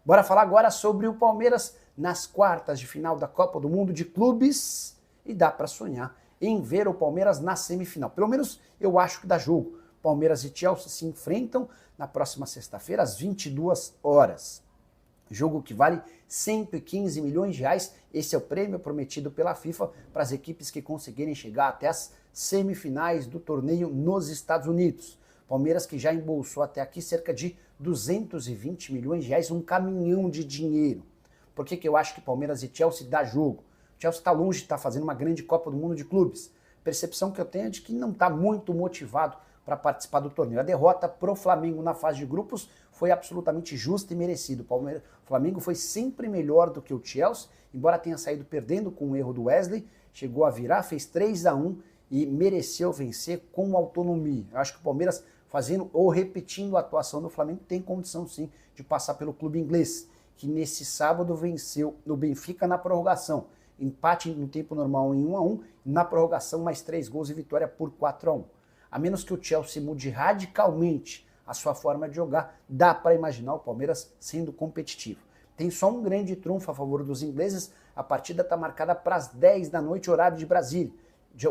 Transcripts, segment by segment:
Bora falar agora sobre o Palmeiras nas quartas de final da Copa do Mundo de Clubes e dá para sonhar em ver o Palmeiras na semifinal. Pelo menos eu acho que dá jogo. Palmeiras e Chelsea se enfrentam na próxima sexta-feira às 22 horas. Jogo que vale 115 milhões de reais. Esse é o prêmio prometido pela FIFA para as equipes que conseguirem chegar até as semifinais do torneio nos Estados Unidos. Palmeiras que já embolsou até aqui cerca de 220 milhões de reais, um caminhão de dinheiro. Por que eu acho que Palmeiras e Chelsea dá jogo? O Chelsea está longe de estar fazendo uma grande Copa do Mundo de clubes. Percepção que eu tenho é de que não está muito motivado para participar do torneio. A derrota pro Flamengo na fase de grupos foi absolutamente justa e merecida. O Flamengo foi sempre melhor do que o Chelsea, embora tenha saído perdendo com o erro do Wesley, chegou a virar, fez 3-1 e mereceu vencer com autonomia. Eu acho que o Palmeiras, fazendo ou repetindo a atuação do Flamengo, tem condição sim de passar pelo clube inglês, que nesse sábado venceu o Benfica na prorrogação. Empate no tempo normal em 1-1, na prorrogação mais 3 gols e vitória por 4-1. A menos que o Chelsea mude radicalmente a sua forma de jogar, dá para imaginar o Palmeiras sendo competitivo. Tem só um grande trunfo a favor dos ingleses, a partida está marcada para as 10 da noite, horário de Brasília.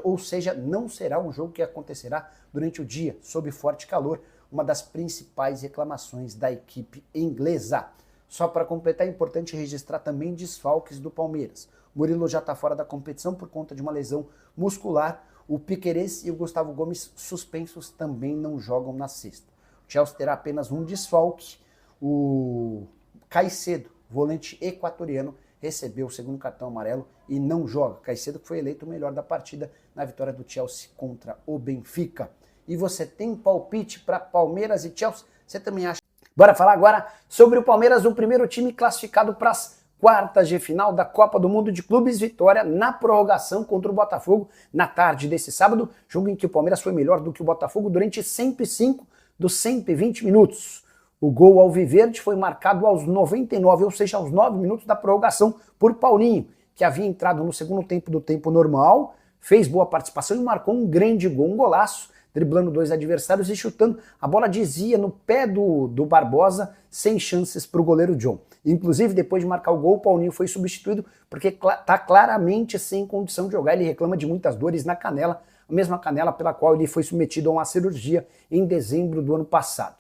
Ou seja, não será um jogo que acontecerá durante o dia, sob forte calor, uma das principais reclamações da equipe inglesa. Só para completar, é importante registrar também desfalques do Palmeiras. Murilo já está fora da competição por conta de uma lesão muscular. O Piquerez e o Gustavo Gomes, suspensos, também não jogam na sexta. O Chelsea terá apenas um desfalque. O Caicedo, volante equatoriano, recebeu o segundo cartão amarelo e não joga. Caicedo que foi eleito o melhor da partida na vitória do Chelsea contra o Benfica. E você tem palpite para Palmeiras e Chelsea? Você também acha? Bora falar agora sobre o Palmeiras, o primeiro time classificado para as quartas de final da Copa do Mundo de Clubes, vitória na prorrogação contra o Botafogo na tarde desse sábado, jogo em que o Palmeiras foi melhor do que o Botafogo durante 105 dos 120 minutos. O gol alviverde foi marcado aos 99, ou seja, aos 9 minutos da prorrogação, por Paulinho, que havia entrado no segundo tempo do tempo normal, fez boa participação e marcou um grande gol, um golaço, driblando 2 adversários e chutando. A bola dizia no pé do Barbosa, sem chances para o goleiro John. Inclusive, depois de marcar o gol, o Paulinho foi substituído porque está claramente sem condição de jogar. Ele reclama de muitas dores na canela, a mesma canela pela qual ele foi submetido a uma cirurgia em dezembro do ano passado.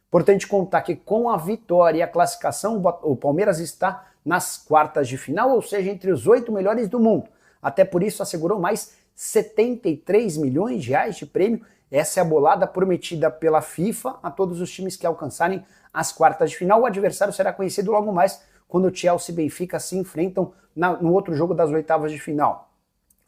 Importante contar que com a vitória e a classificação, o Palmeiras está nas quartas de final, ou seja, entre os 8 melhores do mundo. Até por isso assegurou mais 73 milhões de reais de prêmio. Essa é a bolada prometida pela FIFA a todos os times que alcançarem as quartas de final. O adversário será conhecido logo mais quando o Chelsea e Benfica se enfrentam no outro jogo das oitavas de final.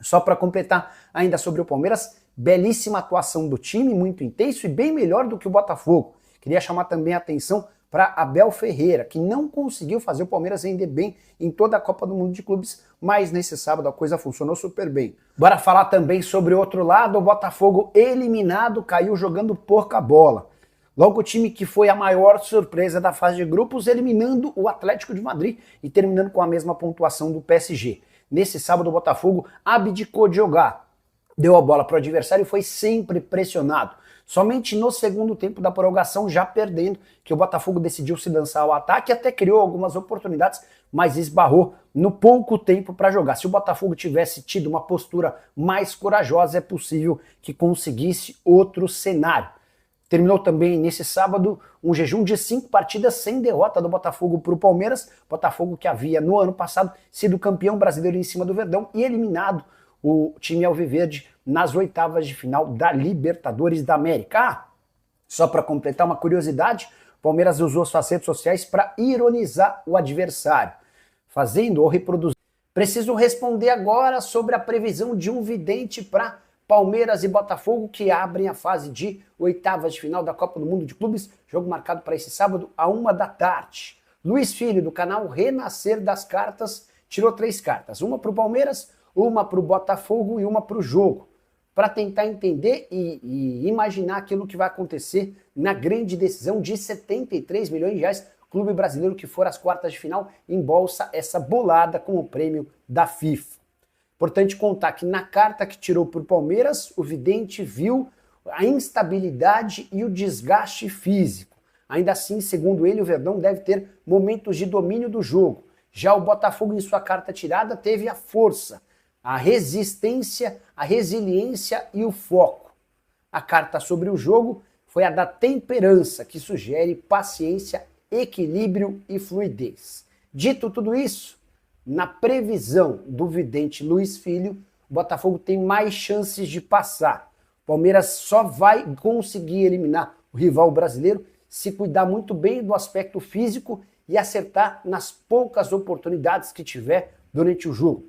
Só para completar ainda sobre o Palmeiras, belíssima atuação do time, muito intenso e bem melhor do que o Botafogo. Queria chamar também a atenção para Abel Ferreira, que não conseguiu fazer o Palmeiras render bem em toda a Copa do Mundo de Clubes, mas nesse sábado a coisa funcionou super bem. Bora falar também sobre o outro lado, o Botafogo eliminado, caiu jogando pouca bola. Logo o time que foi a maior surpresa da fase de grupos, eliminando o Atlético de Madrid e terminando com a mesma pontuação do PSG. Nesse sábado o Botafogo abdicou de jogar, deu a bola para o adversário e foi sempre pressionado. Somente no segundo tempo da prorrogação, já perdendo, que o Botafogo decidiu se lançar ao ataque, até criou algumas oportunidades, mas esbarrou no pouco tempo para jogar. Se o Botafogo tivesse tido uma postura mais corajosa, é possível que conseguisse outro cenário. Terminou também nesse sábado um jejum de 5 partidas sem derrota do Botafogo para o Palmeiras. Botafogo que havia no ano passado sido campeão brasileiro em cima do Verdão e eliminado o time alviverde nas oitavas de final da Libertadores da América. Só para completar uma curiosidade, o Palmeiras usou suas redes sociais para ironizar o adversário, fazendo ou reproduzindo. Preciso responder agora sobre a previsão de um vidente para Palmeiras e Botafogo, que abrem a fase de oitavas de final da Copa do Mundo de Clubes, jogo marcado para esse sábado, à 13h. Luiz Filho, do canal Renascer das Cartas, tirou 3 cartas, uma para o Palmeiras, uma para o Botafogo e uma para o jogo, para tentar entender e imaginar aquilo que vai acontecer na grande decisão de 73 milhões de reais, clube brasileiro que for às quartas de final embolsa essa bolada com o prêmio da FIFA. Importante contar que na carta que tirou para o Palmeiras, o vidente viu a instabilidade e o desgaste físico. Ainda assim, segundo ele, o Verdão deve ter momentos de domínio do jogo. Já o Botafogo, em sua carta tirada, teve a força, a resistência, a resiliência e o foco. A carta sobre o jogo foi a da temperança, que sugere paciência, equilíbrio e fluidez. Dito tudo isso, na previsão do vidente Luiz Filho, o Botafogo tem mais chances de passar. O Palmeiras só vai conseguir eliminar o rival brasileiro se cuidar muito bem do aspecto físico e acertar nas poucas oportunidades que tiver durante o jogo.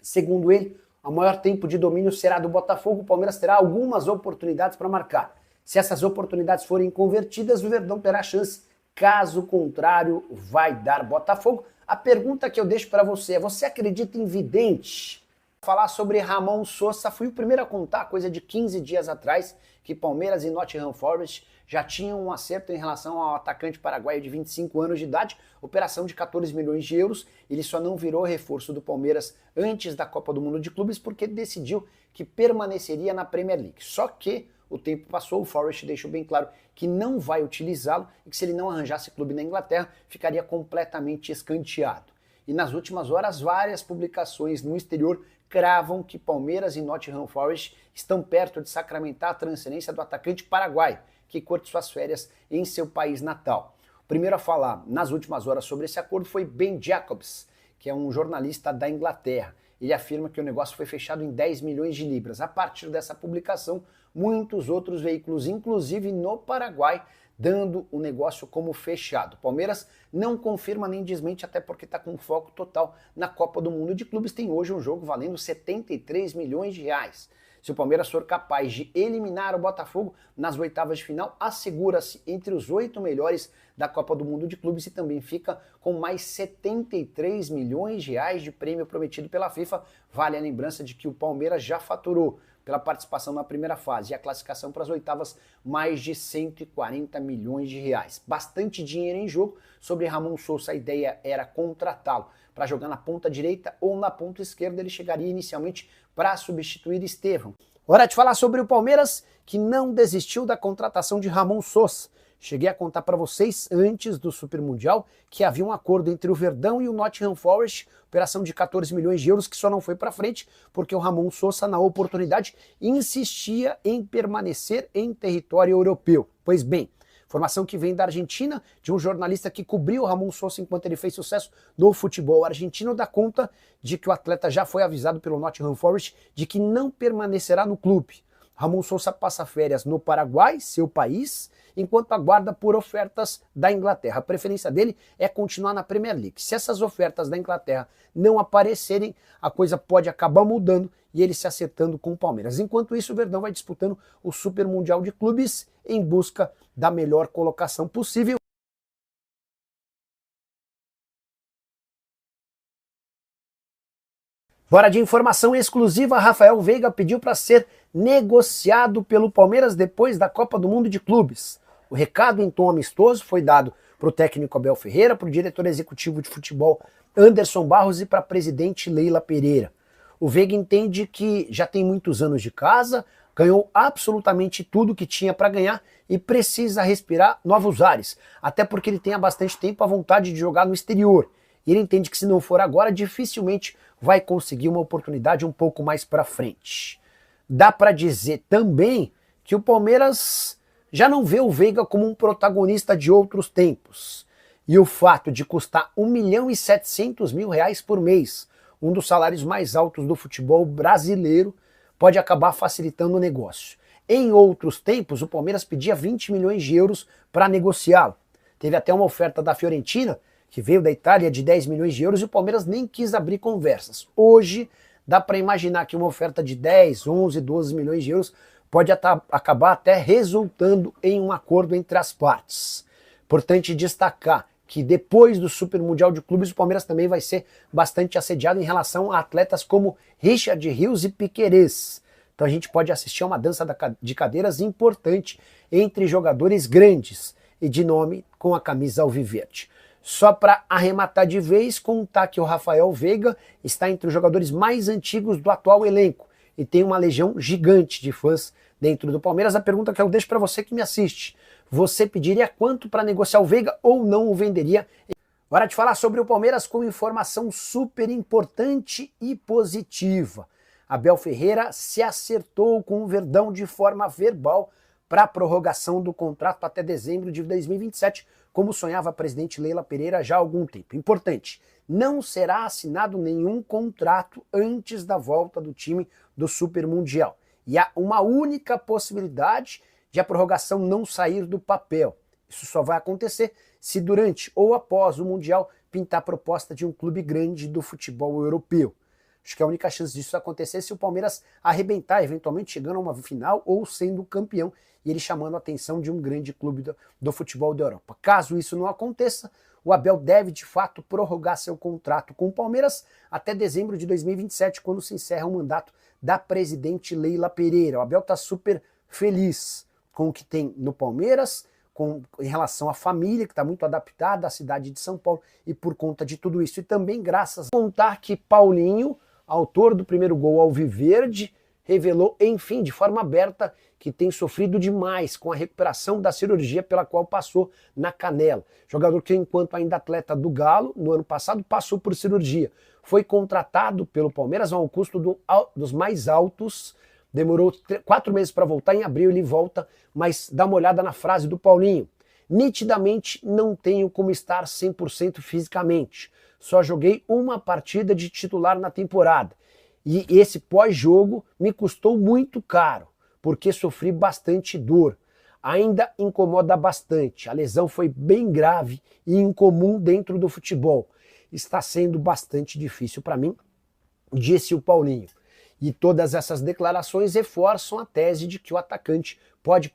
Segundo ele, o maior tempo de domínio será do Botafogo, o Palmeiras terá algumas oportunidades para marcar. Se essas oportunidades forem convertidas, o Verdão terá chance. Caso contrário, vai dar Botafogo. A pergunta que eu deixo para você é: você acredita em vidente? Falar sobre Ramon Sosa, fui o primeiro a contar, coisa de 15 dias atrás, que Palmeiras e Nottingham Forest já tinham um acerto em relação ao atacante paraguaio de 25 anos de idade, operação de 14 milhões de euros. Ele só não virou reforço do Palmeiras antes da Copa do Mundo de Clubes porque decidiu que permaneceria na Premier League. Só que o tempo passou, o Forest deixou bem claro que não vai utilizá-lo e que se ele não arranjasse clube na Inglaterra, ficaria completamente escanteado. E nas últimas horas, várias publicações no exterior cravam que Palmeiras e Nottingham Forest estão perto de sacramentar a transferência do atacante paraguaio, que curte suas férias em seu país natal. O primeiro a falar nas últimas horas sobre esse acordo foi Ben Jacobs, que é um jornalista da Inglaterra. Ele afirma que o negócio foi fechado em 10 milhões de libras. A partir dessa publicação, muitos outros veículos, inclusive no Paraguai, dando o negócio como fechado. Palmeiras não confirma nem desmente, até porque está com foco total na Copa do Mundo de Clubes. Tem hoje um jogo valendo 73 milhões de reais. Se o Palmeiras for capaz de eliminar o Botafogo nas oitavas de final, assegura-se entre os 8 melhores da Copa do Mundo de Clubes e também fica com mais 73 milhões de reais de prêmio prometido pela FIFA. Vale a lembrança de que o Palmeiras já faturou, pela participação na primeira fase e a classificação para as oitavas, mais de 140 milhões de reais. Bastante dinheiro em jogo. Sobre Ramon Sosa, a ideia era contratá-lo para jogar na ponta direita ou na ponta esquerda. Ele chegaria inicialmente para substituir Estevão. Hora de falar sobre o Palmeiras, que não desistiu da contratação de Ramon Sosa. Cheguei a contar para vocês, antes do Super Mundial, que havia um acordo entre o Verdão e o Nottingham Forest, operação de 14 milhões de euros, que só não foi para frente, porque o Ramon Sosa, na oportunidade, insistia em permanecer em território europeu. Pois bem, informação que vem da Argentina, de um jornalista que cobriu o Ramon Sosa enquanto ele fez sucesso no futebol argentino, dá conta de que o atleta já foi avisado pelo Nottingham Forest de que não permanecerá no clube. Ramon Sosa passa férias no Paraguai, seu país, enquanto aguarda por ofertas da Inglaterra. A preferência dele é continuar na Premier League. Se essas ofertas da Inglaterra não aparecerem, a coisa pode acabar mudando e ele se acertando com o Palmeiras. Enquanto isso, o Verdão vai disputando o Super Mundial de Clubes em busca da melhor colocação possível. Bora de informação exclusiva, Rafael Veiga pediu para ser negociado pelo Palmeiras depois da Copa do Mundo de Clubes. O recado em tom amistoso foi dado para o técnico Abel Ferreira, para o diretor executivo de futebol Anderson Barros e para a presidente Leila Pereira. O Veiga entende que já tem muitos anos de casa, ganhou absolutamente tudo que tinha para ganhar e precisa respirar novos ares, até porque ele tem há bastante tempo a vontade de jogar no exterior. E ele entende que se não for agora, dificilmente vai conseguir uma oportunidade um pouco mais para frente. Dá para dizer também que o Palmeiras já não vê o Veiga como um protagonista de outros tempos. E o fato de custar R$1.700.000 por mês, um dos salários mais altos do futebol brasileiro, pode acabar facilitando o negócio. Em outros tempos, o Palmeiras pedia 20 milhões de euros para negociá-lo. Teve até uma oferta da Fiorentina, que veio da Itália, de 10 milhões de euros, e o Palmeiras nem quis abrir conversas. Hoje, dá para imaginar que uma oferta de 10, 11, 12 milhões de euros pode acabar até resultando em um acordo entre as partes. Importante destacar que depois do Super Mundial de Clubes, o Palmeiras também vai ser bastante assediado em relação a atletas como Richard Rios e Piquerez. Então a gente pode assistir a uma dança de cadeiras importante entre jogadores grandes e de nome com a camisa alviverde. Só para arrematar de vez, contar que o Rafael Veiga está entre os jogadores mais antigos do atual elenco e tem uma legião gigante de fãs dentro do Palmeiras. A pergunta que eu deixo para você que me assiste: Você pediria quanto para negociar o Veiga ou não o venderia? Hora de falar sobre o Palmeiras com informação super importante e positiva. Abel Ferreira se acertou com o Verdão de forma verbal para a prorrogação do contrato até dezembro de 2027, como sonhava a presidente Leila Pereira já há algum tempo. Importante, não será assinado nenhum contrato antes da volta do time do Super Mundial. E há uma única possibilidade de a prorrogação não sair do papel. Isso só vai acontecer se durante ou após o Mundial pintar a proposta de um clube grande do futebol europeu. Acho que a única chance disso acontecer é se o Palmeiras arrebentar, eventualmente chegando a uma final ou sendo campeão, e ele chamando a atenção de um grande clube do futebol da Europa. Caso isso não aconteça, o Abel deve de fato prorrogar seu contrato com o Palmeiras até dezembro de 2027, quando se encerra o mandato da presidente Leila Pereira. O Abel está super feliz com o que tem no Palmeiras, em relação à família, que está muito adaptada à cidade de São Paulo, e por conta de tudo isso, e também graças a contar que Paulinho, autor do primeiro gol alviverde, revelou, enfim, de forma aberta, que tem sofrido demais com a recuperação da cirurgia pela qual passou na canela. Jogador que, enquanto ainda atleta do Galo, no ano passado, passou por cirurgia. Foi contratado pelo Palmeiras a um custo dos mais altos, demorou 4 meses para voltar, em abril ele volta, mas dá uma olhada na frase do Paulinho. Nitidamente não tenho como estar 100% fisicamente. Só joguei uma partida de titular na temporada. E esse pós-jogo me custou muito caro, porque sofri bastante dor. Ainda incomoda bastante. A lesão foi bem grave e incomum dentro do futebol. Está sendo bastante difícil para mim, disse o Paulinho. E todas essas declarações reforçam a tese de que o atacante pode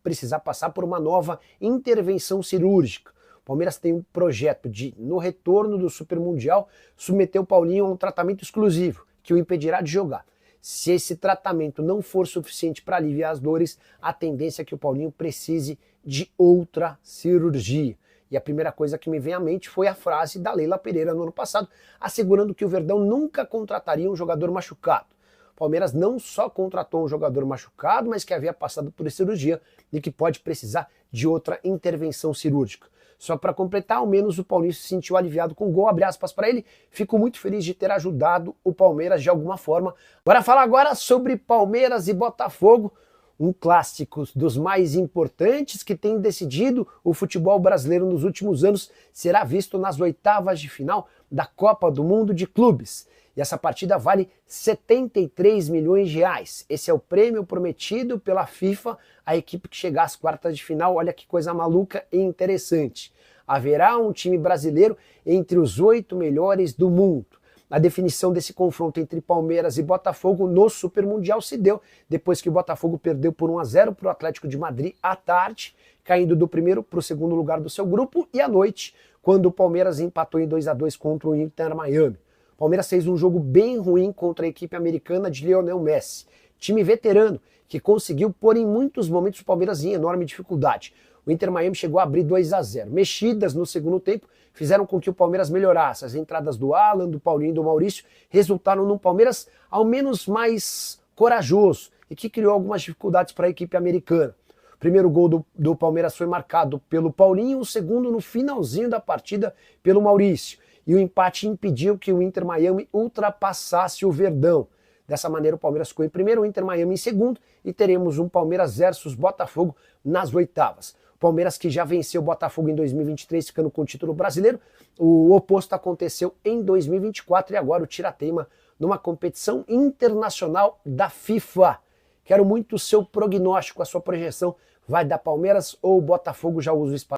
precisar passar por uma nova intervenção cirúrgica. O Palmeiras tem um projeto de, no retorno do Super Mundial, submeter o Paulinho a um tratamento exclusivo, que o impedirá de jogar. Se esse tratamento não for suficiente para aliviar as dores, a tendência é que o Paulinho precise de outra cirurgia. E a primeira coisa que me vem à mente foi a frase da Leila Pereira no ano passado, assegurando que o Verdão nunca contrataria um jogador machucado. O Palmeiras não só contratou um jogador machucado, mas que havia passado por cirurgia e que pode precisar de outra intervenção cirúrgica. Só para completar, ao menos o Paulinho se sentiu aliviado com o gol, abre aspas para ele. Fico muito feliz de ter ajudado o Palmeiras de alguma forma. Bora falar agora sobre Palmeiras e Botafogo, um clássico dos mais importantes que tem decidido o futebol brasileiro nos últimos anos. Será visto nas oitavas de final da Copa do Mundo de Clubes. E essa partida vale 73 milhões de reais. Esse é o prêmio prometido pela FIFA à equipe que chegar às quartas de final. Olha que coisa maluca e interessante. Haverá um time brasileiro entre os 8 melhores do mundo. A definição desse confronto entre Palmeiras e Botafogo no Super Mundial se deu depois que o Botafogo perdeu por 1-0 para o Atlético de Madrid à tarde, caindo do primeiro para o segundo lugar do seu grupo, e à noite, quando o Palmeiras empatou em 2-2 contra o Inter Miami. O Palmeiras fez um jogo bem ruim contra a equipe americana de Lionel Messi. Time veterano que conseguiu pôr em muitos momentos o Palmeiras em enorme dificuldade. O Inter Miami chegou a abrir 2-0. Mexidas no segundo tempo fizeram com que o Palmeiras melhorasse. As entradas do Alan, do Paulinho e do Maurício resultaram num Palmeiras ao menos mais corajoso e que criou algumas dificuldades para a equipe americana. O primeiro gol do Palmeiras foi marcado pelo Paulinho, o segundo no finalzinho da partida pelo Maurício. E o empate impediu que o Inter Miami ultrapassasse o Verdão. Dessa maneira o Palmeiras ficou em primeiro, o Inter Miami em segundo, e teremos um Palmeiras versus Botafogo nas oitavas. O Palmeiras que já venceu o Botafogo em 2023, ficando com o título brasileiro. O oposto aconteceu em 2024 e agora o tira-teima numa competição internacional da FIFA. Quero muito o seu prognóstico, a sua projeção. Vai dar Palmeiras ou o Botafogo? Já usa o espaço.